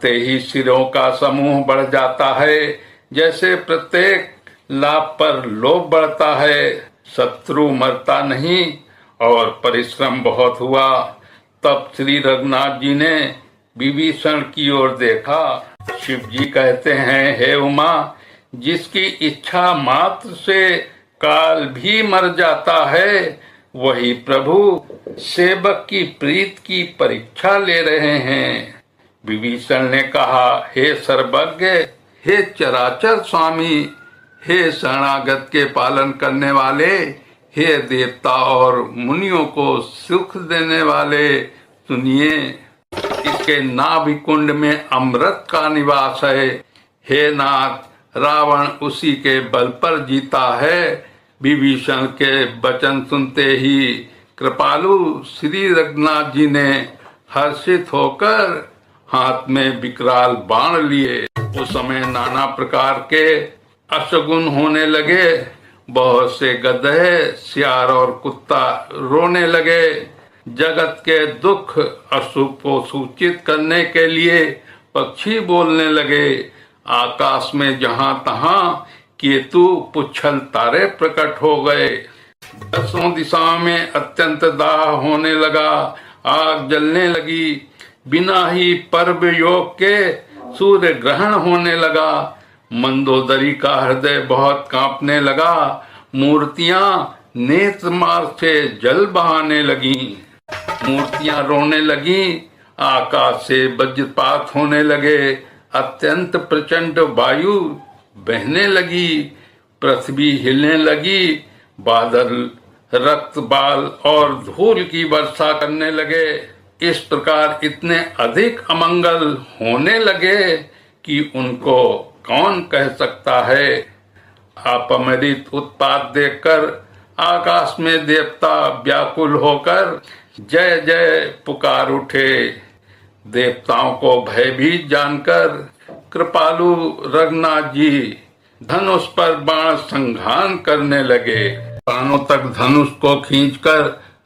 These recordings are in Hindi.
मरते ही सिरों का समूह बढ़ जाता है, जैसे प्रत्येक लाभ पर लोभ बढ़ता है। शत्रु मरता नहीं और परिश्रम बहुत हुआ। तब श्री रघुनाथ जी ने विभीषण की ओर देखा। शिव जी कहते हैं, हे उमा, जिसकी इच्छा मात्र से काल भी मर जाता है, वही प्रभु सेवक की प्रीत की परीक्षा ले रहे हैं। विभीषण ने कहा, हे सर्वज्ञ, हे चराचर स्वामी, हे शरणागत के पालन करने वाले, हे देवता और मुनियों को सुख देने वाले, सुनिए, इसके नाभि कुंड में अमृत का निवास है। हे नाथ, रावण उसी के बल पर जीता है। विभीषण के वचन सुनते ही कृपालु श्री रघुनाथ जी ने हर्षित होकर हाथ में विकराल बाण लिए। उस समय नाना प्रकार के अशगुन होने लगे। बहुत से गधे, सियार और कुत्ता रोने लगे। जगत के दुख अशुभ को सूचित करने के लिए पक्षी बोलने लगे। आकाश में जहां तहां केतु पुच्छल तारे प्रकट हो गए। दसों दिशाओं में अत्यंत दाह होने लगा। आग जलने लगी। बिना ही पर्व योग के सूर्य ग्रहण होने लगा। मंदोदरी का हृदय बहुत कांपने लगा। मूर्तियां नेत्र मार्ग से जल बहाने लगी। मूर्तियां रोने लगी। आकाश से वज्रपात होने लगे। अत्यंत प्रचंड वायु बहने लगी। पृथ्वी हिलने लगी। बादल रक्त बाल और धूल की वर्षा करने लगे। इस प्रकार इतने अधिक अमंगल होने लगे कि उनको कौन कह सकता है। अपमृत उत्पात देखकर आकाश में देवता व्याकुल होकर जय जय पुकार उठे। देवताओं को भयभीत जानकर कृपालु रघुनाथ जी धनुष पर बाण संघान करने लगे। कानों तक धनुष को खींचकर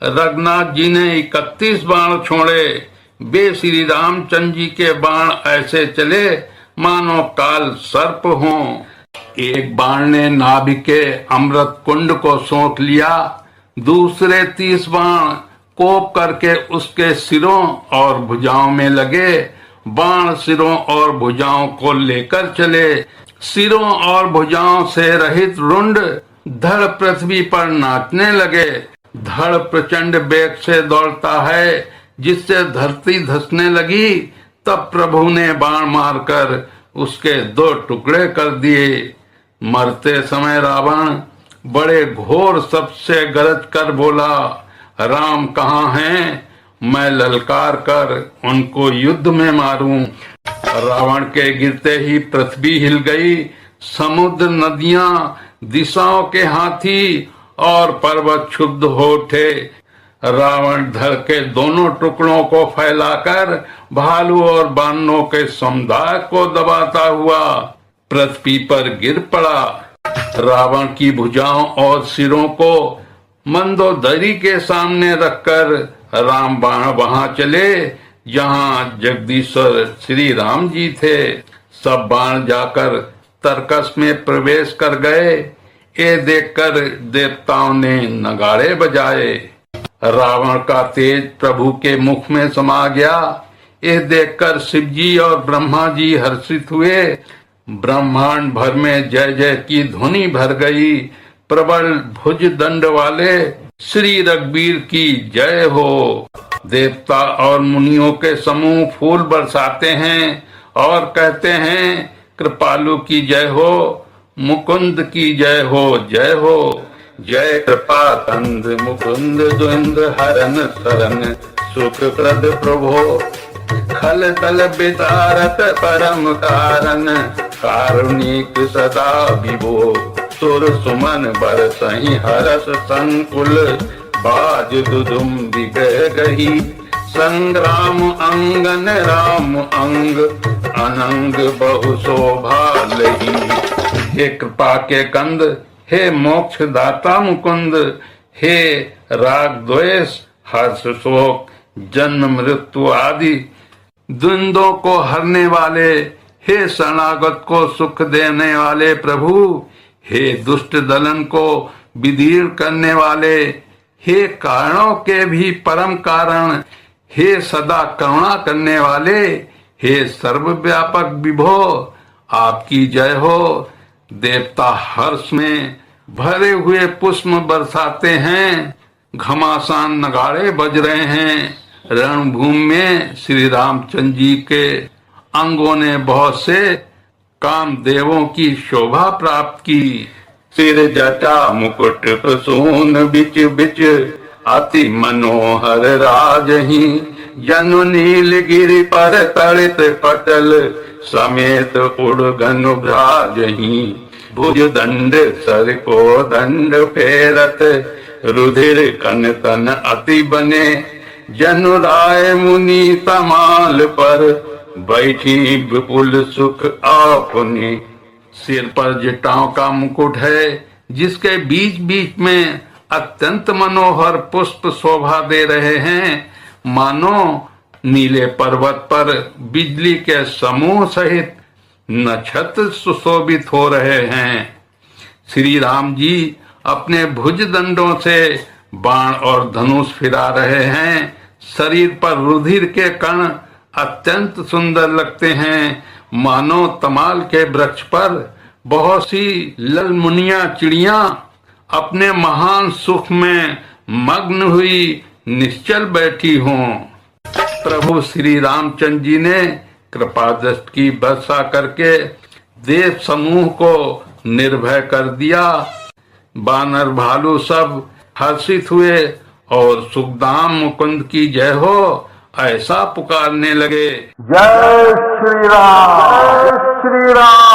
रघुनाथ जी ने 31 बाण छोड़े। वे श्री रामचंद्र जी के बाण ऐसे चले मानो काल सर्प हों। एक बाण ने नाभि के अमृत कुंड को सोख लिया। दूसरे 30 बाण कोप करके उसके सिरों और भुजाओं में लगे। बाण सिरों और भुजाओं को लेकर चले। सिरों और भुजाओं से रहित रुंड धड़ पृथ्वी पर नाचने लगे। धड़ प्रचंड वेग से दौड़ता है, जिससे धरती धंसने लगी। तब प्रभु ने बाण मारकर उसके 2 टुकड़े कर दिए। मरते समय रावण बड़े घोर शब्द से गरज कर बोला, राम कहाँ हैं? मैं ललकार कर उनको युद्ध में मारूं। रावण के गिरते ही पृथ्वी हिल गई। समुद्र, नदियां, दिशाओं के हाथी और पर्वत क्षुब्ध हो उठे। रावण धड़ के दोनों टुकड़ों को फैलाकर भालू और बानरों के समुदाय को दबाता हुआ पृथ्वी पर गिर पड़ा। रावण की भुजाओं और सिरों को मंदोदरी के सामने रखकर राम बाण वहां चले जहां जगदीश्वर श्री राम जी थे। सब बाण जाकर तरकस में प्रवेश कर गए। ये देखकर देवताओं ने नगाड़े बजाए। रावण का तेज प्रभु के मुख में समा गया। ये देखकर शिव जी और ब्रह्मा जी हर्षित हुए। ब्रह्मांड भर में जय जय की ध्वनि भर गई। प्रबल भुज दंड वाले श्री रघुवीर की जय हो। देवता और मुनियों के समूह फूल बरसाते हैं और कहते हैं, कृपालु की जय हो, मुकुंद की जय हो, जय हो। जय कृपा कंद मुकुंद द्वंद्व हरन शरण सुख प्रद प्रभो। खल तल वितारत परम कारण कारुणिक सदा विभो। सुर सुमन बरसहि हरस संकुल बाज दुदुम विग्रह गही। संग्राम अंगन राम अंग अनंग बहु शोभा लही। हे कृपा के कंद, हे मोक्ष दाता मुकुंद, हे राग द्वेष हर्ष शोक जन्म मृत्यु आदि द्वंद्वों को हरने वाले, हे शरणागत को सुख देने वाले प्रभु, हे दुष्ट दलन को विदीर्ण करने वाले, हे कारणों के भी परम कारण, हे सदा करुणा करने वाले, हे सर्वव्यापक विभो, आपकी जय हो। देवता हर्ष में भरे हुए पुष्प बरसाते हैं, घमासान नगाड़े बज रहे हैं। रणभूमि में श्री रामचंद्र जी के अंगों ने बहुत से कामदेवों की शोभा प्राप्त की। सिर जटा मुकुट प्रसून बिच बिच, अति मनोहर राजही, जनु नील गिरि पर तड़ित पटल, समेत उड़गन भ्राजही। भुज दंड सर को दंड फेरत, रुधिर कन तन अति बने, जनु राय मुनि तमाल पर, बैठी विपुल सुख आपने। सिर पर जटाओं का मुकुट है, जिसके बीच बीच में अत्यंत मनोहर पुष्प शोभा दे रहे हैं, मानो नीले पर्वत पर बिजली के समूह सहित नक्षत्र सुशोभित हो रहे हैं। श्री राम जी अपने भुज दंडों से बाण और धनुष फिरा रहे हैं। शरीर पर रुधिर के कण अत्यंत सुंदर लगते हैं, मानो तमाल के वृक्ष पर बहुत सी ललमुनिया चिड़िया अपने महान सुख में मग्न हुई निश्चल बैठी हों। प्रभु श्री रामचंद्र जी ने कृपा दृष्टि की वर्षा करके देव समूह को निर्भय कर दिया। बानर भालू सब हर्षित हुए और सुखदाम मुकुंद की जय हो ऐसा पुकारने लगे। जय श्री राम, जय श्री राम।